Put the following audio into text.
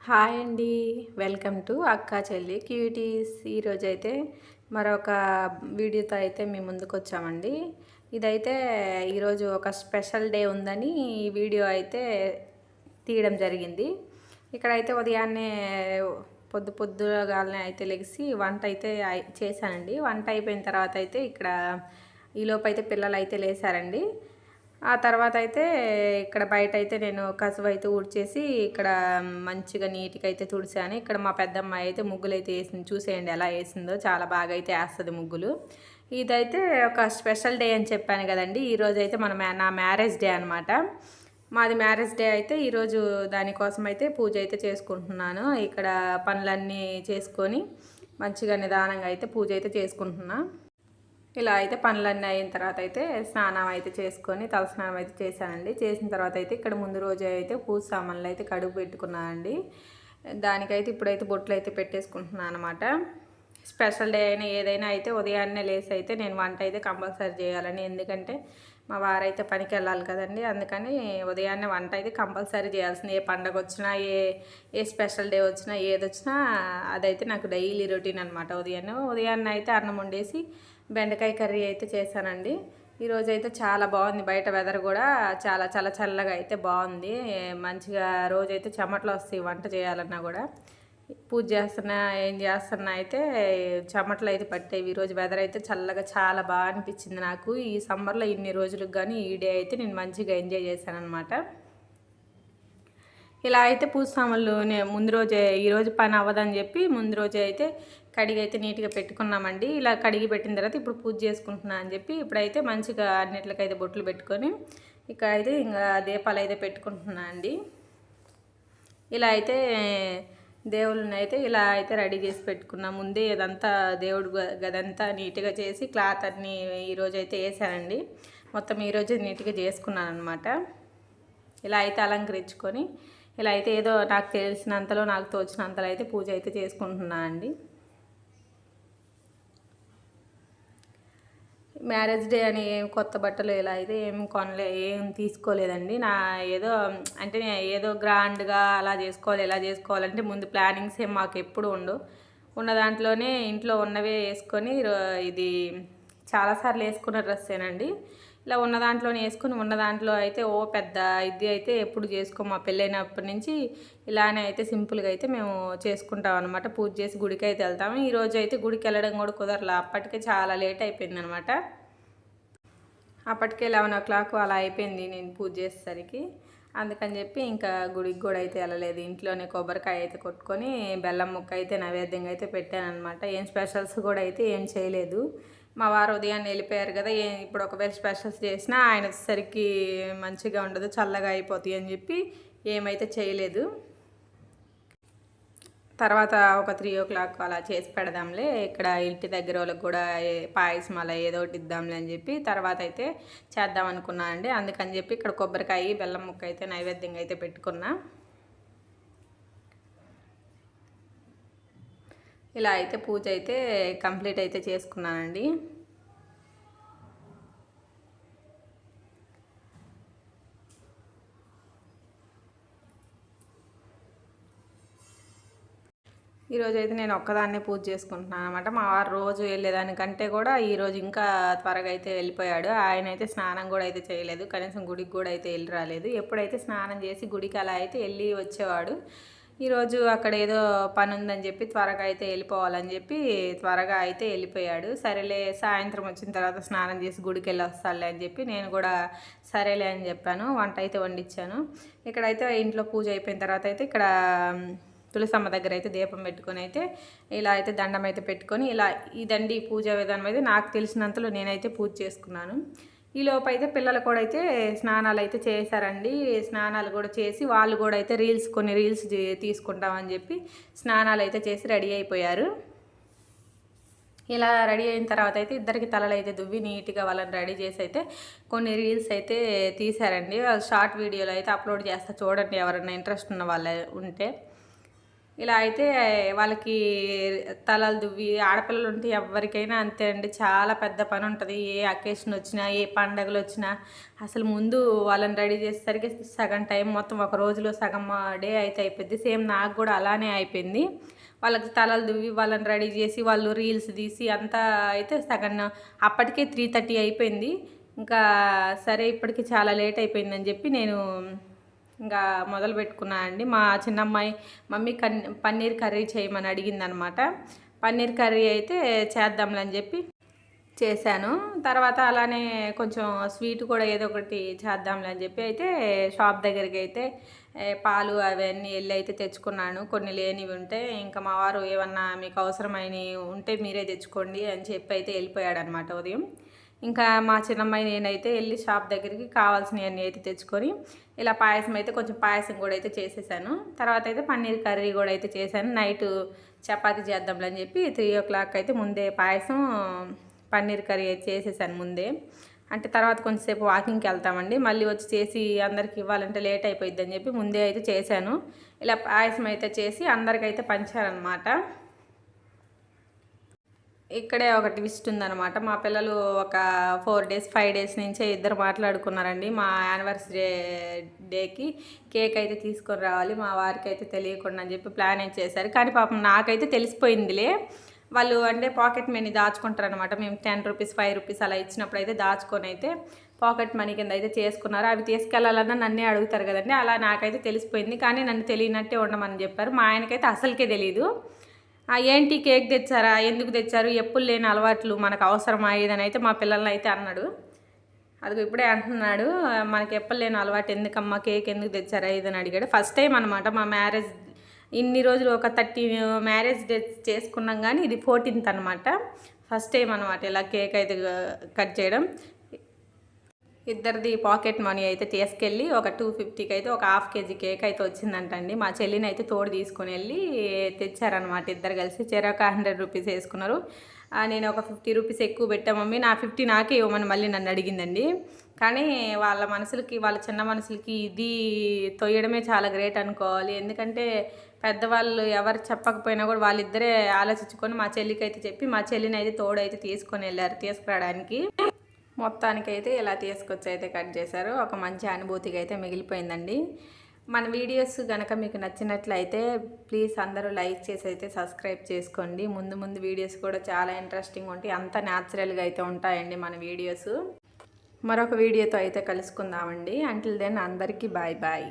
Hi అండి. Welcome to అక్కా చెల్లి క్యూటీస్. ఈరోజైతే మరొక వీడియోతో అయితే మీ ముందుకొచ్చామండి. ఇదైతే ఈరోజు ఒక స్పెషల్ డే ఉందని ఈ వీడియో అయితే తీయడం జరిగింది. ఇక్కడైతే ఉదయాన్నే పొద్దుగాలనే అయితే లెగిసి వంట అయితే చేశానండి. వంట అయిపోయిన తర్వాత అయితే ఇక్కడ ఈలోపైతే పిల్లలు అయితే లేసారండి. ఆ తర్వాత అయితే ఇక్కడ బయట అయితే నేను కసువు అయితే ఊడ్చేసి ఇక్కడ మంచిగా నీట్గా అయితే తుడిచాను. ఇక్కడ మా పెద్దమ్మాయి అయితే ముగ్గులు అయితే వేసింది. చూసేయండి ఎలా వేసిందో, చాలా బాగా అయితే వేస్తుంది ముగ్గులు. ఇదైతే ఒక స్పెషల్ డే అని చెప్పాను కదండి. ఈరోజు అయితే నా మ్యారేజ్ డే అనమాట. మాది మ్యారేజ్ డే అయితే ఈరోజు దానికోసం అయితే పూజ అయితే చేసుకుంటున్నాను. ఇక్కడ పనులన్నీ చేసుకొని మంచిగా నిదానంగా అయితే పూజ అయితే చేసుకుంటున్నాను. ఇలా అయితే పనులన్నీ అయిన తర్వాత అయితే స్నానం అయితే చేసుకొని తలస్నానం అయితే చేశానండి. చేసిన తర్వాత అయితే ఇక్కడ ముందు రోజు అయితే పూజ సామాన్లు అయితే కడుగు పెట్టుకున్నానండి. దానికైతే ఇప్పుడైతే బొట్లు అయితే పెట్టేసుకుంటున్నాను అనమాట. స్పెషల్ డే అయినా ఏదైనా అయితే ఉదయాన్నే లేసి అయితే నేను వంట అయితే కంపల్సరీ చేయాలని, ఎందుకంటే మా వారైతే పనికి వెళ్ళాలి కదండి. అందుకని ఉదయాన్నే వంట అయితే కంపల్సరీ చేయాల్సింది. ఏ పండగ వచ్చినా ఏ స్పెషల్ డే వచ్చినా ఏది వచ్చినా అదైతే నాకు డైలీ రొటీన్ అనమాట. ఉదయాన్నే అయితే అన్నం వండేసి బెండకాయ కర్రీ అయితే చేశానండి. ఈరోజు అయితే చాలా బాగుంది. బయట వెదర్ కూడా చాలా చాలా చల్లగా అయితే బాగుంది. మంచిగా రోజైతే చెమటలు వస్తాయి వంట చేయాలన్నా కూడా. పూజ చేస్తున్నా ఏం చేస్తున్నా అయితే చెమటలు అయితే పట్టేవి. ఈరోజు వెదర్ అయితే చల్లగా చాలా బాగా అనిపించింది నాకు. ఈ సమ్మర్లో ఇన్ని రోజులకు కానీ ఈ డే అయితే నేను మంచిగా ఎంజాయ్ చేశాను అనమాట. ఇలా అయితే పూజ సామాన్లు ముందు రోజే, ఈరోజు పని అవ్వదని చెప్పి ముందు రోజే అయితే కడిగి అయితే నీట్గా పెట్టుకున్నామండి. ఇలా కడిగి పెట్టిన తర్వాత ఇప్పుడు పూజ చేసుకుంటున్నా అని చెప్పి ఇప్పుడైతే మంచిగా అన్నిట్లకైతే బొట్లు పెట్టుకొని ఇక్కడ అయితే ఇంకా దీపాలు అయితే పెట్టుకుంటున్నా అండి. ఇలా అయితే దేవుళ్ళని అయితే ఇలా అయితే రెడీ చేసి పెట్టుకున్నా. ముందే ఇదంతా దేవుడు గదంతా నీట్గా చేసి క్లాత్ అన్నీ ఈరోజు అయితే వేసానండి. మొత్తం ఈరోజు నీట్గా చేసుకున్నాను అనమాట. ఇలా అయితే అలంకరించుకొని ఇలా అయితే ఏదో నాకు తెలిసినంతలో నాకు తోచినంతలో అయితే పూజ అయితే చేసుకుంటున్నా అండి. మ్యారేజ్ డే అని ఏం కొత్త బట్టలు ఇలా అయితే ఏం తీసుకోలేదండి. ఏదో అంటే ఏదో గ్రాండ్గా అలా చేసుకోవాలి ఇలా చేసుకోవాలంటే ముందు ప్లానింగ్స్ ఏం మాకు ఎప్పుడు ఉన్న దాంట్లోనే ఇంట్లో ఉన్నవే వేసుకొని ఇది చాలాసార్లు వేసుకున్న డ్రెస్సేనండి. ఇలా ఉన్న దాంట్లోనే వేసుకుని ఉన్న దాంట్లో అయితే పెద్ద ఇది అయితే ఎప్పుడు మా పెళ్ళైనప్పటి నుంచి ఇలానే అయితే సింపుల్గా అయితే మేము చేసుకుంటాం అనమాట. పూజ చేసి గుడికి అయితే వెళ్తాము. ఈరోజు అయితే గుడికి వెళ్ళడం కూడా కుదరలా, అప్పటికే చాలా లేట్ అయిపోయింది అనమాట. అప్పటికే 11 అలా అయిపోయింది నేను పూజ చేసేసరికి. అందుకని చెప్పి ఇంకా గుడికి కూడా అయితే వెళ్ళలేదు. ఇంట్లోనే కొబ్బరికాయ అయితే కొట్టుకొని బెల్లం ముక్క అయితే నైవేద్యంగా అయితే పెట్టాను అనమాట. ఏం స్పెషల్స్ కూడా అయితే ఏం చేయలేదు. మా వారు ఉదయాన్నే వెళ్ళిపోయారు కదా. ఇప్పుడు ఒకవేళ స్పెషల్స్ చేసినా ఆయన వచ్చేసరికి మంచిగా ఉండదు, చల్లగా అయిపోతాయి అని చెప్పి ఏమైతే చేయలేదు. తర్వాత ఒక 3 అలా చేసి పెడదాంలే, ఇక్కడ ఇంటి దగ్గర వాళ్ళకి కూడా పాయసం అలా ఏదో ఒకటి ఇద్దాంలే అని చెప్పి తర్వాత అయితే చేద్దాం అనుకున్నాను అండి. అందుకని చెప్పి ఇక్కడ కొబ్బరికాయ బెల్లం ముక్క అయితే నైవేద్యంగా అయితే పెట్టుకున్నా. ఇలా అయితే పూజ అయితే కంప్లీట్ అయితే చేసుకున్నానండి. ఈరోజు అయితే నేను ఒక్కదాన్నే పూజ చేసుకుంటున్నాను అనమాట. మా వారు రోజు వెళ్ళేదానికంటే కూడా ఈరోజు ఇంకా త్వరగా అయితే వెళ్ళిపోయాడు. ఆయన అయితే స్నానం కూడా అయితే చేయలేదు, కనీసం గుడికి కూడా అయితే వెళ్ళి రాలేదు. ఎప్పుడైతే స్నానం చేసి గుడికి అలా అయితే వెళ్ళి వచ్చేవాడు. ఈరోజు అక్కడ ఏదో పని ఉందని చెప్పి త్వరగా అయితే వెళ్ళిపోవాలని చెప్పి త్వరగా అయితే వెళ్ళిపోయాడు. సరేలే సాయంత్రం వచ్చిన తర్వాత స్నానం చేసి గుడికి వెళ్ళి వస్తాడులే అని చెప్పి నేను కూడా సరేలే అని చెప్పాను. వంట అయితే వండించాను. ఇక్కడైతే ఇంట్లో పూజ అయిపోయిన తర్వాత అయితే ఇక్కడ తులసమ్మ దగ్గర అయితే దీపం పెట్టుకొని అయితే ఇలా అయితే దండం అయితే పెట్టుకొని ఇలా ఇదండి పూజా విధానం అయితే నాకు తెలిసినంతలో నేనైతే పూజ చేసుకున్నాను. ఈలోపు అయితే పిల్లలు కూడా అయితే స్నానాలు అయితే చేశారండి. స్నానాలు కూడా చేసి వాళ్ళు కూడా అయితే కొన్ని రీల్స్ తీసుకుంటామని చెప్పి స్నానాలు అయితే చేసి రెడీ అయిపోయారు. ఇలా రెడీ అయిన తర్వాత అయితే ఇద్దరికి తలలు అయితే దువ్వి నీట్గా వాళ్ళని రెడీ చేసి అయితే కొన్ని రీల్స్ అయితే తీశారండి. షార్ట్ వీడియోలు అయితే అప్లోడ్ చేస్తా, చూడండి ఎవరైనా ఇంట్రెస్ట్ ఉన్న వాళ్ళు ఉంటే. ఇలా అయితే వాళ్ళకి తలలు దువ్వి ఆడపిల్లలు ఉంటే ఎవరికైనా అంతే అండి, చాలా పెద్ద పని ఉంటుంది. ఏ అకేషన్ వచ్చినా ఏ పండగలు వచ్చినా అసలు ముందు వాళ్ళని రెడీ చేసేసరికి సగం టైం మొత్తం ఒక రోజులో సగం డే అయితే అయిపోద్ది. సేమ్ నాకు కూడా అలానే అయిపోయింది. వాళ్ళకి తలలు దువ్వి వాళ్ళని రెడీ చేసి వాళ్ళు రీల్స్ తీసి అంతా అయితే సగం అప్పటికే 3:30 అయిపోయింది. ఇంకా సరే ఇప్పటికి చాలా లేట్ అయిపోయిందని చెప్పి నేను ఇంకా మొదలు పెట్టుకున్నా అండి. మా చిన్నమ్మాయి మమ్మీ పన్నీర్ కర్రీ చేయమని అడిగిందనమాట. పన్నీర్ కర్రీ అయితే చేద్దాంలని చెప్పి చేశాను. తర్వాత అలానే కొంచెం స్వీట్ కూడా ఏదో ఒకటి చేద్దాంలే అని చెప్పి అయితే షాప్ దగ్గరికి అయితే పాలు అవన్నీ వెళ్ళి అయితే తెచ్చుకున్నాను. కొన్ని లేనివి ఉంటే ఇంకా మా వారు ఏమన్నా మీకు అవసరమైనవి ఉంటే మీరే తెచ్చుకోండి అని చెప్పి అయితే వెళ్ళిపోయాడనమాట ఉదయం. ఇంకా మా చిన్నమ్మాయి నేనైతే వెళ్ళి షాప్ దగ్గరికి కావాల్సినవన్నీ అయితే తెచ్చుకొని ఇలా పాయసం అయితే కొంచెం పాయసం కూడా అయితే చేసేసాను. తర్వాత అయితే పన్నీర్ కర్రీ కూడా అయితే చేశాను. నైట్ చపాతీ చేద్దాంలని చెప్పి 3 o'clock అయితే ముందే పాయసం పన్నీర్ కర్రీ అయితే చేసేసాను ముందే. అంటే తర్వాత కొంచెంసేపు వాకింగ్కి వెళ్తామండి, మళ్ళీ వచ్చి చేసి అందరికి ఇవ్వాలంటే లేట్ అయిపోయింది అని చెప్పి ముందే అయితే చేశాను. ఇలా పాయసం అయితే చేసి అందరికైతే పంచారనమాట. ఇక్కడే ఒక ట్విస్ట్ ఉందనమాట. మా పిల్లలు ఒక 4 days 5 days నుంచే ఇద్దరు మాట్లాడుకున్నారండి. మా యానివర్సరీ డేకి కేక్ అయితే తీసుకొని రావాలి మా వారికి అయితే తెలియకుండా అని చెప్పి ప్లాన్ అయితే చేశారు. కానీ పాపం నాకైతే తెలిసిపోయిందిలే. వాళ్ళు అంటే పాకెట్ మనీ దాచుకుంటారనమాట. మేము 10 రూపీస్ 5 రూపీస్ అలా ఇచ్చినప్పుడు అయితే దాచుకొని అయితే పాకెట్ మనీ కింద అయితే చేసుకున్నారు. అవి తీసుకెళ్లాలన్నా నన్నే అడుగుతారు కదండి, అలా నాకైతే తెలిసిపోయింది. కానీ నన్ను తెలియనట్టే ఉండమని చెప్పారు. మా ఆయనకైతే అసలుకే తెలీదు. ఏంటి కేక్ తెచ్చారా, ఎందుకు తెచ్చారు, ఎప్పుడు లేని అలవాట్లు మనకు అవసరమా ఇదని అయితే మా పిల్లల్ని అయితే అన్నాడు. అది ఇప్పుడే అంటున్నాడు, మనకి ఎప్పుడు లేని అలవాటు ఎందుకమ్మా కేక్ ఎందుకు తెచ్చారా ఇదని అడిగాడు. ఫస్ట్ టైం అనమాట మా మ్యారేజ్. ఇన్ని రోజులు ఒక 30 మ్యారేజ్ డేస్ చేసుకున్నాం కానీ ఇది 14th అనమాట. ఫస్ట్ టైం అనమాట ఇలా కేక్ అయితే కట్ చేయడం. ఇద్దరిది పాకెట్ మనీ అయితే తీసుకెళ్ళి ఒక 250కి అయితే ఒక 1/2 kg కేక్ అయితే వచ్చిందంటండి. మా చెల్లిని అయితే తోడు తీసుకొని వెళ్ళి తెచ్చారనమాట. ఇద్దరు కలిసి చెరొక 100 రూపీస్ వేసుకున్నారు. నేను ఒక 50 రూపీస్ ఎక్కువ పెట్టా మమ్మీ, నా 50 నాకే ఇవ్వమని మళ్ళీ నన్ను అడిగిందండి. కానీ వాళ్ళ మనసులకి, వాళ్ళ చిన్న మనసులకి ఇది తొయ్యడమే చాలా గ్రేట్ అనుకోవాలి. ఎందుకంటే పెద్దవాళ్ళు ఎవరు చెప్పకపోయినా కూడా వాళ్ళిద్దరే ఆలోచించుకొని మా చెల్లికి అయితే చెప్పి మా చెల్లిని అయితే తోడు అయితే తీసుకొని వెళ్ళారు తీసుకురావడానికి. మొత్తానికైతే ఇలా తీసుకొచ్చి అయితే కట్ చేశారు. ఒక మంచి అనుభూతిగా అయితే మిగిలిపోయిందండి. మన వీడియోస్ కనుక మీకు నచ్చినట్లయితే ప్లీజ్ అందరూ లైక్ చేసి అయితే సబ్స్క్రైబ్ చేసుకోండి. ముందు ముందు వీడియోస్ కూడా చాలా ఇంట్రెస్టింగ్ ఉంటాయి, అంత న్యాచురల్గా అయితే ఉంటాయండి మన వీడియోస్. మరొక వీడియోతో అయితే కలుసుకుందామండి. అంటిల్ దెన్ అందరికీ బాయ్ బాయ్.